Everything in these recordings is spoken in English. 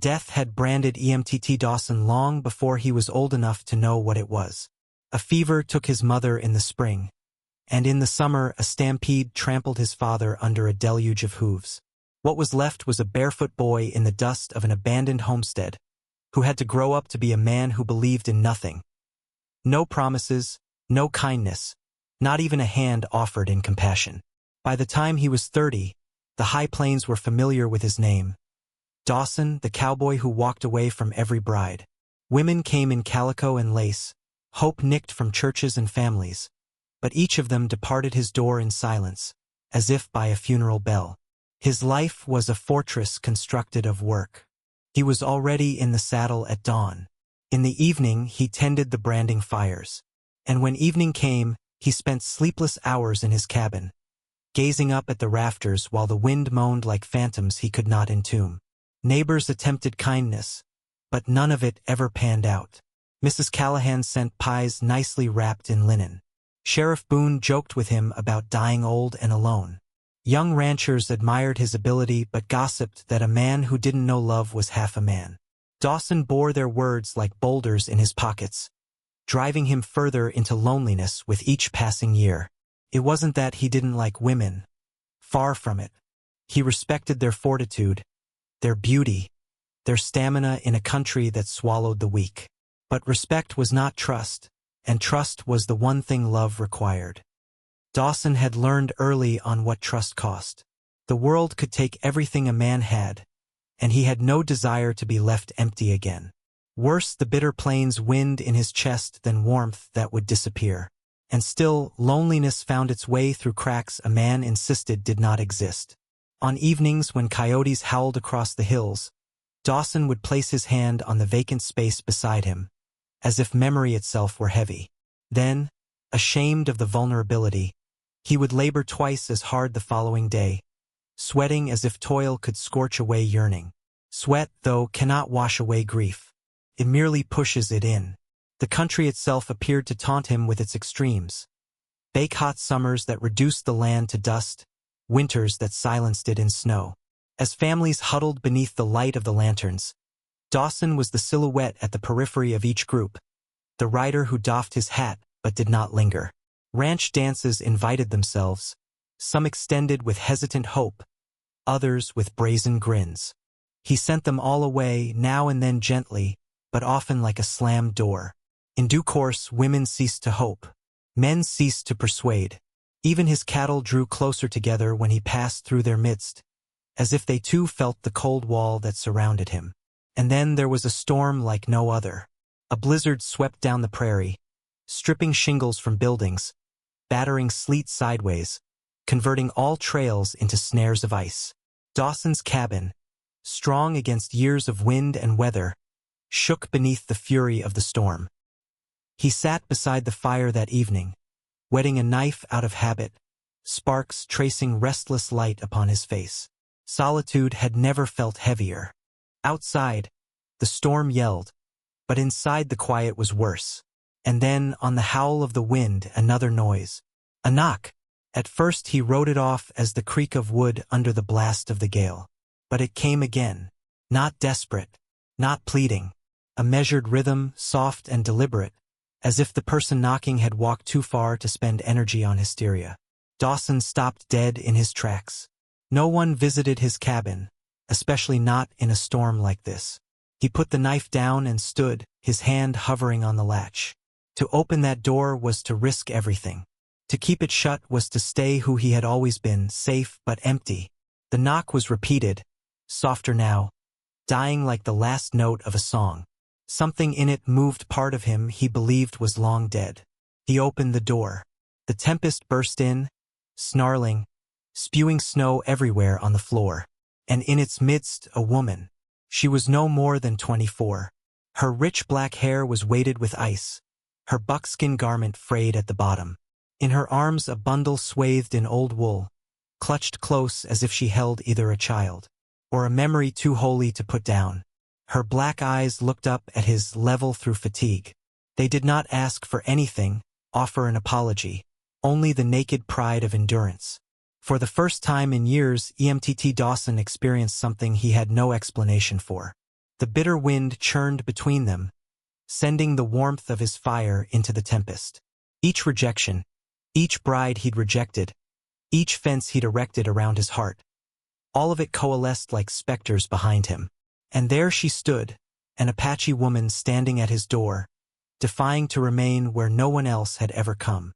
Death had branded EMTT Dawson long before he was old enough to know what it was. A fever took his mother in the spring, and in the summer a stampede trampled his father under a deluge of hooves. What was left was a barefoot boy in the dust of an abandoned homestead, who had to grow up to be a man who believed in nothing. No promises, no kindness, not even a hand offered in compassion. By the time he was 30, the High Plains were familiar with his name. Dawson, the cowboy who walked away from every bride. Women came in calico and lace, hope nicked from churches and families, but each of them departed his door in silence, as if by a funeral bell. His life was a fortress constructed of work. He was already in the saddle at dawn. In the evening, he tended the branding fires. And when evening came, he spent sleepless hours in his cabin, gazing up at the rafters while the wind moaned like phantoms he could not entomb. Neighbors attempted kindness, but none of it ever panned out. Mrs. Callahan sent pies nicely wrapped in linen. Sheriff Boone joked with him about dying old and alone. Young ranchers admired his ability but gossiped that a man who didn't know love was half a man. Dawson bore their words like boulders in his pockets, driving him further into loneliness with each passing year. It wasn't that he didn't like women. Far from it. He respected their fortitude, their beauty, their stamina in a country that swallowed the weak. But respect was not trust, and trust was the one thing love required. Dawson had learned early on what trust cost. The world could take everything a man had, and he had no desire to be left empty again. Worse, the bitter plains wind in his chest than warmth that would disappear. And still, loneliness found its way through cracks a man insisted did not exist. On evenings when coyotes howled across the hills, Dawson would place his hand on the vacant space beside him, as if memory itself were heavy. Then, ashamed of the vulnerability, he would labor twice as hard the following day, sweating as if toil could scorch away yearning. Sweat, though, cannot wash away grief. It merely pushes it in. The country itself appeared to taunt him with its extremes. Bake-hot summers that reduced the land to dust, winters that silenced it in snow. As families huddled beneath the light of the lanterns, Dawson was the silhouette at the periphery of each group, the rider who doffed his hat but did not linger. Ranch dances invited themselves, some extended with hesitant hope, others with brazen grins. He sent them all away, now and then gently, but often like a slammed door. In due course, women ceased to hope. Men ceased to persuade. Even his cattle drew closer together when he passed through their midst, as if they too felt the cold wall that surrounded him. And then there was a storm like no other. A blizzard swept down the prairie, stripping shingles from buildings, battering sleet sideways, converting all trails into snares of ice. Dawson's cabin, strong against years of wind and weather, shook beneath the fury of the storm. He sat beside the fire that evening, whetting a knife out of habit, sparks tracing restless light upon his face. Solitude had never felt heavier. Outside, the storm yelled, but inside the quiet was worse. And then, on the howl of the wind, another noise. A knock. At first he wrote it off as the creak of wood under the blast of the gale. But it came again. Not desperate, not pleading. A measured rhythm, soft and deliberate, as if the person knocking had walked too far to spend energy on hysteria. Dawson stopped dead in his tracks. No one visited his cabin, especially not in a storm like this. He put the knife down and stood, his hand hovering on the latch. To open that door was to risk everything. To keep it shut was to stay who he had always been, safe but empty. The knock was repeated, softer now, dying like the last note of a song. Something in it moved part of him he believed was long dead. He opened the door. The tempest burst in, snarling, spewing snow everywhere on the floor. And in its midst, a woman. She was no more than 24. Her rich black hair was weighted with ice, her buckskin garment frayed at the bottom. In her arms a bundle swathed in old wool, clutched close as if she held either a child or a memory too holy to put down. Her black eyes looked up at his level through fatigue. They did not ask for anything, offer an apology, only the naked pride of endurance. For the first time in years, EMTT Dawson experienced something he had no explanation for. The bitter wind churned between them, sending the warmth of his fire into the tempest. Each rejection, each bride he'd rejected, each fence he'd erected around his heart, all of it coalesced like specters behind him. And there she stood, an Apache woman standing at his door, defying to remain where no one else had ever come.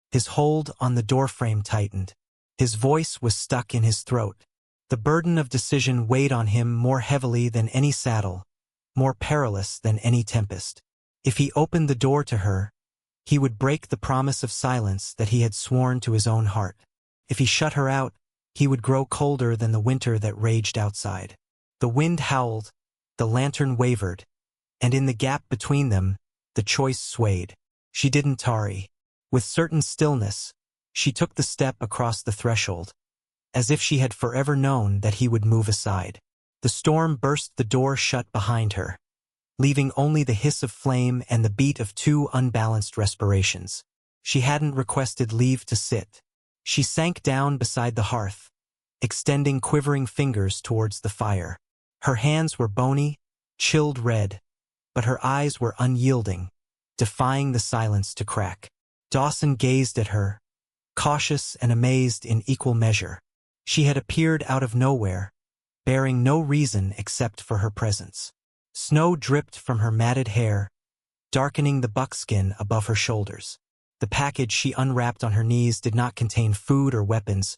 His hold on the doorframe tightened. His voice was stuck in his throat. The burden of decision weighed on him more heavily than any saddle, more perilous than any tempest. If he opened the door to her, he would break the promise of silence that he had sworn to his own heart. If he shut her out, he would grow colder than the winter that raged outside. The wind howled, the lantern wavered, and in the gap between them, the choice swayed. She didn't tarry. With certain stillness, she took the step across the threshold, as if she had forever known that he would move aside. The storm burst the door shut behind her, leaving only the hiss of flame and the beat of two unbalanced respirations. She hadn't requested leave to sit. She sank down beside the hearth, extending quivering fingers towards the fire. Her hands were bony, chilled red, but her eyes were unyielding, defying the silence to crack. Dawson gazed at her, cautious and amazed in equal measure. She had appeared out of nowhere, bearing no reason except for her presence. Snow dripped from her matted hair, darkening the buckskin above her shoulders. The package she unwrapped on her knees did not contain food or weapons,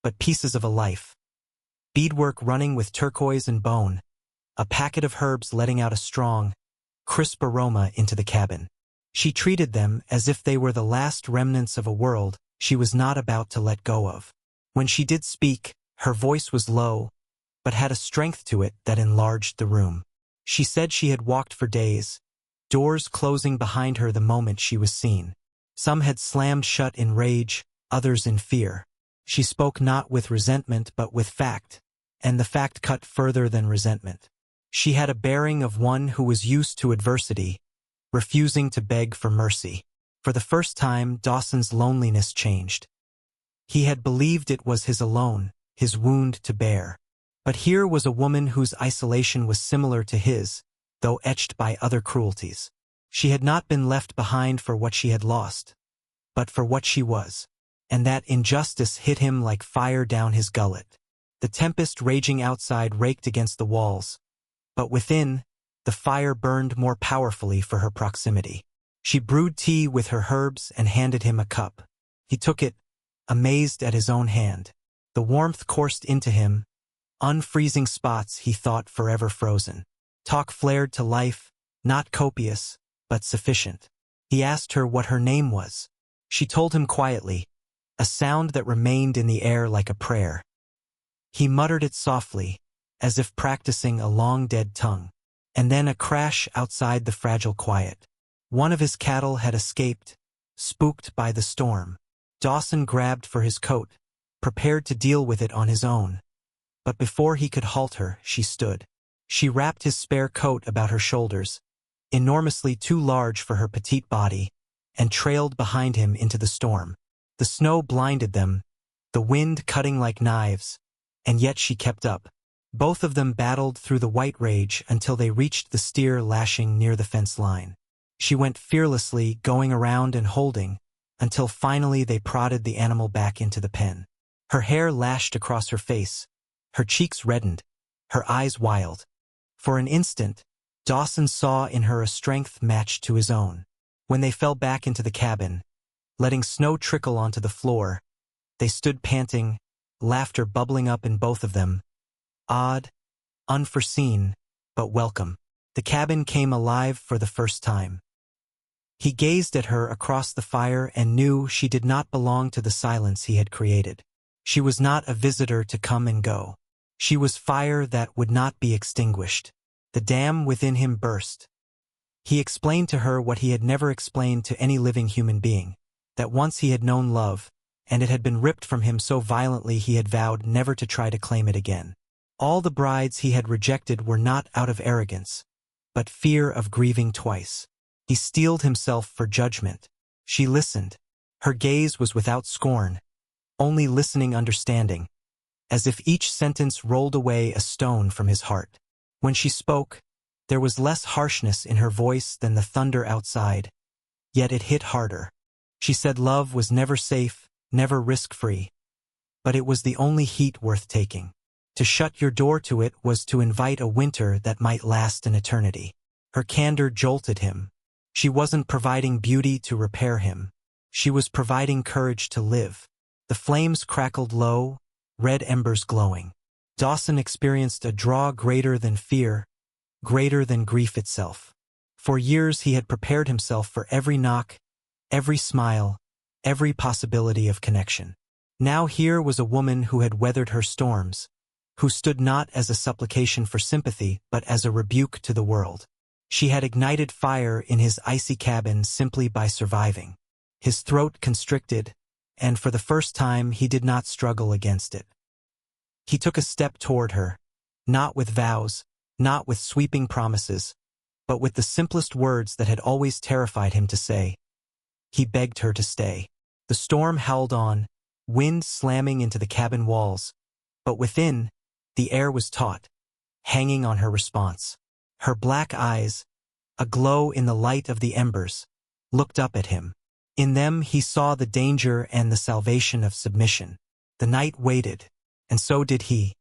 but pieces of a life. Beadwork running with turquoise and bone, a packet of herbs letting out a strong, crisp aroma into the cabin. She treated them as if they were the last remnants of a world she was not about to let go of. When she did speak, her voice was low, but had a strength to it that enlarged the room. She said she had walked for days, doors closing behind her the moment she was seen. Some had slammed shut in rage, others in fear. She spoke not with resentment but with fact, and the fact cut further than resentment. She had a bearing of one who was used to adversity, refusing to beg for mercy. For the first time, Dawson's loneliness changed. He had believed it was his alone, his wound to bear. But here was a woman whose isolation was similar to his, though etched by other cruelties. She had not been left behind for what she had lost, but for what she was. And that injustice hit him like fire down his gullet. The tempest raging outside raked against the walls, but within, the fire burned more powerfully for her proximity. She brewed tea with her herbs and handed him a cup. He took it, amazed at his own hand. The warmth coursed into him, unfreezing spots he thought forever frozen. Talk flared to life, not copious, but sufficient. He asked her what her name was. She told him quietly, a sound that remained in the air like a prayer. He muttered it softly, as if practicing a long-dead tongue. And then a crash outside the fragile quiet. One of his cattle had escaped, spooked by the storm. Dawson grabbed for his coat, prepared to deal with it on his own. But before he could halt her, she stood. She wrapped his spare coat about her shoulders, enormously too large for her petite body, and trailed behind him into the storm. The snow blinded them, the wind cutting like knives, and yet she kept up. Both of them battled through the white rage until they reached the steer lashing near the fence line. She went fearlessly, going around and holding, until finally they prodded the animal back into the pen. Her hair lashed across her face, her cheeks reddened, her eyes wild. For an instant, Dawson saw in her a strength matched to his own. When they fell back into the cabin, letting snow trickle onto the floor, they stood panting, laughter bubbling up in both of them. Odd, unforeseen, but welcome. The cabin came alive for the first time. He gazed at her across the fire and knew she did not belong to the silence he had created. She was not a visitor to come and go. She was fire that would not be extinguished. The dam within him burst. He explained to her what he had never explained to any living human being, that once he had known love, and it had been ripped from him so violently he had vowed never to try to claim it again. All the brides he had rejected were not out of arrogance, but fear of grieving twice. He steeled himself for judgment. She listened. Her gaze was without scorn, only listening understanding, as if each sentence rolled away a stone from his heart. When she spoke, There was less harshness in her voice than the thunder outside, yet it hit harder. She said love was never safe, never risk-free, but it was the only heat worth taking. To shut your door to it was to invite a winter that might last an eternity. Her candor jolted him. She wasn't providing beauty to repair him. She was providing courage to live. The flames crackled low, red embers glowing. Dawson experienced a draw greater than fear, greater than grief itself. For years he had prepared himself for every knock, every smile, every possibility of connection. Now here was a woman who had weathered her storms, who stood not as a supplication for sympathy but as a rebuke to the world. She had ignited fire in his icy cabin simply by surviving. His throat constricted, and for the first time he did not struggle against it. He took a step toward her, not with vows, not with sweeping promises, but with the simplest words that had always terrified him to say. He begged her to stay. The storm howled on, wind slamming into the cabin walls, but within, the air was taut, hanging on her response. Her black eyes, aglow in the light of the embers, looked up at him. In them he saw the danger and the salvation of submission. The night waited, and so did he.